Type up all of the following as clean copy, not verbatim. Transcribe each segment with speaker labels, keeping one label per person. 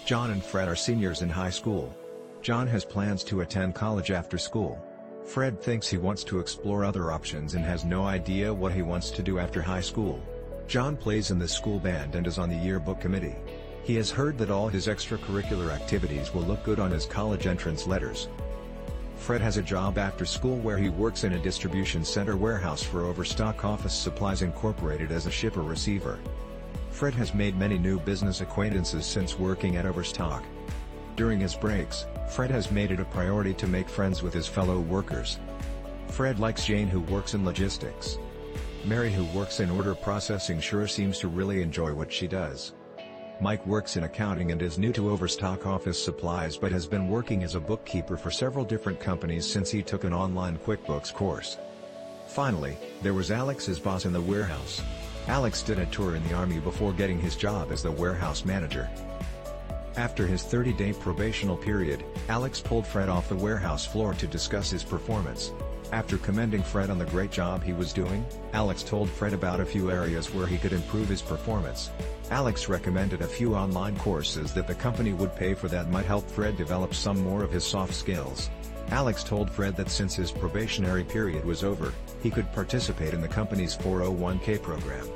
Speaker 1: John and Fred are seniors in high school. John has plans to attend college after school. Fred thinks he wants to explore other options and has no idea what he wants to do after high school. John plays in the school band and is on the yearbook committee. He has heard that all his extracurricular activities will look good on his college entrance letters. Fred has a job after school where he works in a distribution center warehouse for Overstock Office Supplies Incorporated as a shipper-receiver. Fred has made many new business acquaintances since working at Overstock. During his breaks, Fred has made it a priority to make friends with his fellow workers. Fred likes Jane, who works in logistics. Mary, who works in order processing, sure seems to really enjoy what she does. Mike works in accounting and is new to Overstock Office Supplies but has been working as a bookkeeper for several different companies since he took an online QuickBooks course. Finally, there was Alex's boss in the warehouse. Alex did a tour in the Army before getting his job as the warehouse manager. After his 30-day probational period, Alex pulled Fred off the warehouse floor to discuss his performance. After commending Fred on the great job he was doing, Alex told Fred about a few areas where he could improve his performance. Alex recommended a few online courses that the company would pay for that might help Fred develop some more of his soft skills. Alex told Fred that since his probationary period was over, he could participate in the company's 401k program.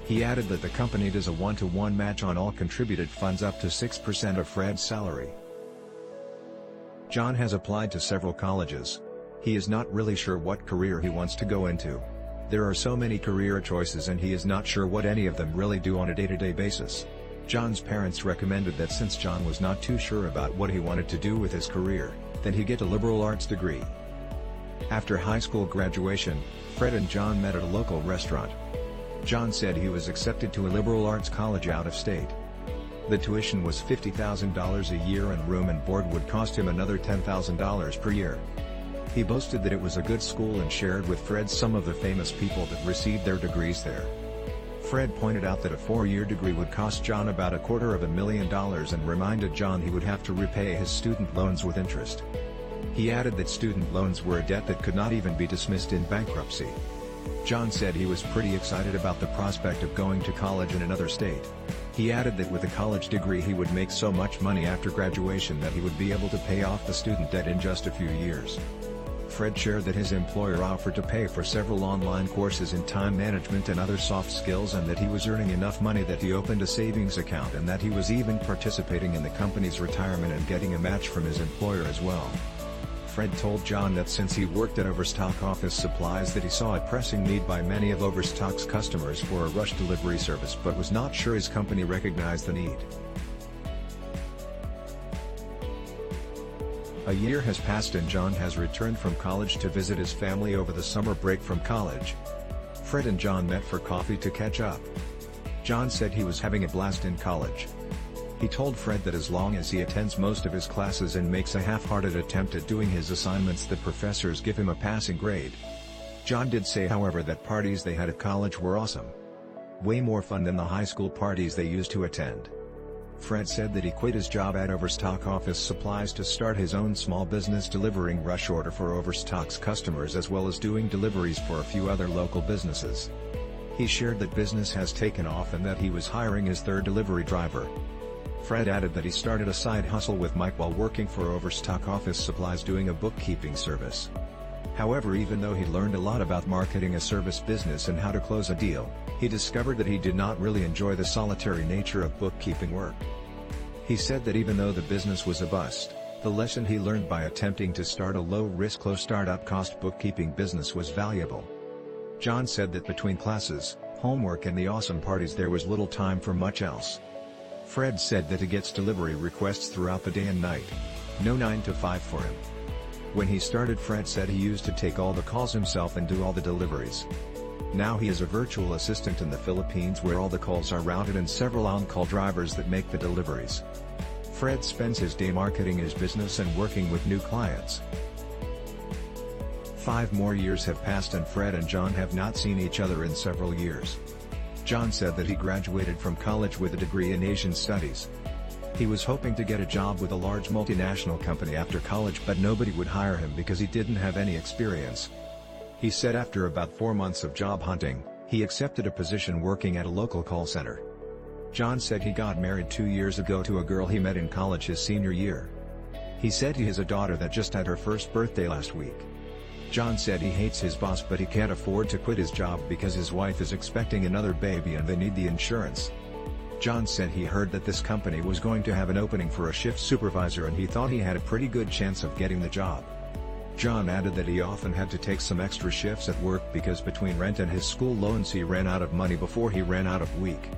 Speaker 1: He added that the company does a 1-to-1 match on all contributed funds up to 6% of Fred's salary. John has applied to several colleges. He is not really sure what career he wants to go into. There are so many career choices and he is not sure what any of them really do on a day-to-day basis. John's parents recommended that since John was not too sure about what he wanted to do with his career, then he get a liberal arts degree. After high school graduation, Fred and John met at a local restaurant. John said he was accepted to a liberal arts college out of state. The tuition was $50,000 a year and room and board would cost him another $10,000 per year. He boasted that it was a good school and shared with Fred some of the famous people that received their degrees there. Fred pointed out that a 4-year degree would cost John about $250,000 and reminded John he would have to repay his student loans with interest. He added that student loans were a debt that could not even be dismissed in bankruptcy. John said he was pretty excited about the prospect of going to college in another state. He added that with a college degree he would make so much money after graduation that he would be able to pay off the student debt in just a few years. Fred shared that his employer offered to pay for several online courses in time management and other soft skills and that he was earning enough money that he opened a savings account and that he was even participating in the company's retirement and getting a match from his employer as well. Fred told John that since he worked at Overstock Office Supplies that he saw a pressing need by many of Overstock's customers for a rush delivery service but was not sure his company recognized the need. A year has passed and John has returned from college to visit his family over the summer break from college. Fred and John met for coffee to catch up. John said he was having a blast in college. He told Fred that as long as he attends most of his classes and makes a half-hearted attempt at doing his assignments, the professors give him a passing grade. John did say, however, that parties they had at college were awesome. Way more fun than the high school parties they used to attend. Fred said that he quit his job at Overstock Office Supplies to start his own small business delivering rush order for Overstock's customers as well as doing deliveries for a few other local businesses. He shared that business has taken off and that he was hiring his third delivery driver. Fred added that he started a side hustle with Mike while working for Overstock Office Supplies doing a bookkeeping service. However, even though he learned a lot about marketing a service business and how to close a deal, he discovered that he did not really enjoy the solitary nature of bookkeeping work. He said that even though the business was a bust, the lesson he learned by attempting to start a low-risk, low-startup cost bookkeeping business was valuable. John said that between classes, homework and the awesome parties there was little time for much else. Fred said that he gets delivery requests throughout the day and night. No 9 to 5 for him. When he started, Fred said he used to take all the calls himself and do all the deliveries. Now he is a virtual assistant in the Philippines where all the calls are routed and several on-call drivers that make the deliveries. Fred spends his day marketing his business and working with new clients. 5 more years have passed and Fred and John have not seen each other in several years. John said that he graduated from college with a degree in Asian Studies. He was hoping to get a job with a large multinational company after college but nobody would hire him because he didn't have any experience. He said after about 4 months of job hunting, he accepted a position working at a local call center. John said he got married 2 years ago to a girl he met in college his senior year. He said he has a daughter that just had her first birthday last week. John said he hates his boss but he can't afford to quit his job because his wife is expecting another baby and they need the insurance. John said he heard that this company was going to have an opening for a shift supervisor and he thought he had a pretty good chance of getting the job. John added that he often had to take some extra shifts at work because between rent and his school loans he ran out of money before he ran out of week.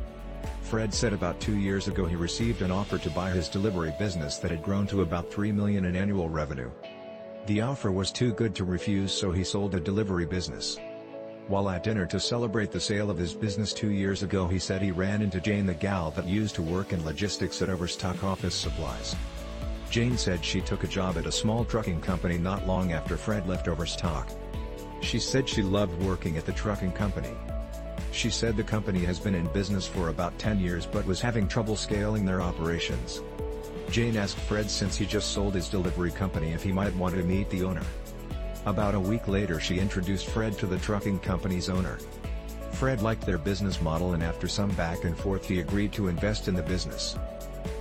Speaker 1: Fred said about 2 years ago he received an offer to buy his delivery business that had grown to about $3 million in annual revenue. The offer was too good to refuse, so he sold the delivery business. While at dinner to celebrate the sale of his business 2 years ago, he said he ran into Jane, the gal that used to work in logistics at Overstock Office Supplies. Jane said she took a job at a small trucking company not long after Fred left Overstock. She said she loved working at the trucking company. She said the company has been in business for about 10 years but was having trouble scaling their operations. Jane asked Fred, since he just sold his delivery company, if he might want to meet the owner. About a week later she introduced Fred to the trucking company's owner. Fred liked their business model and after some back and forth he agreed to invest in the business.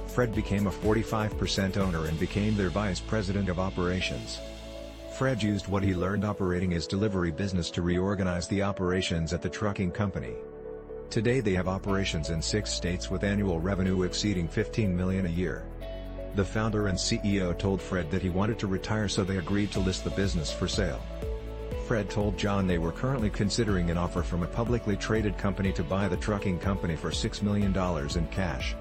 Speaker 1: Fred became a 45% owner and became their vice president of operations. Fred used what he learned operating his delivery business to reorganize the operations at the trucking company. Today they have operations in 6 states with annual revenue exceeding $15 million a year. The founder and CEO told Fred that he wanted to retire, so they agreed to list the business for sale. Fred told John they were currently considering an offer from a publicly traded company to buy the trucking company for $6 million in cash.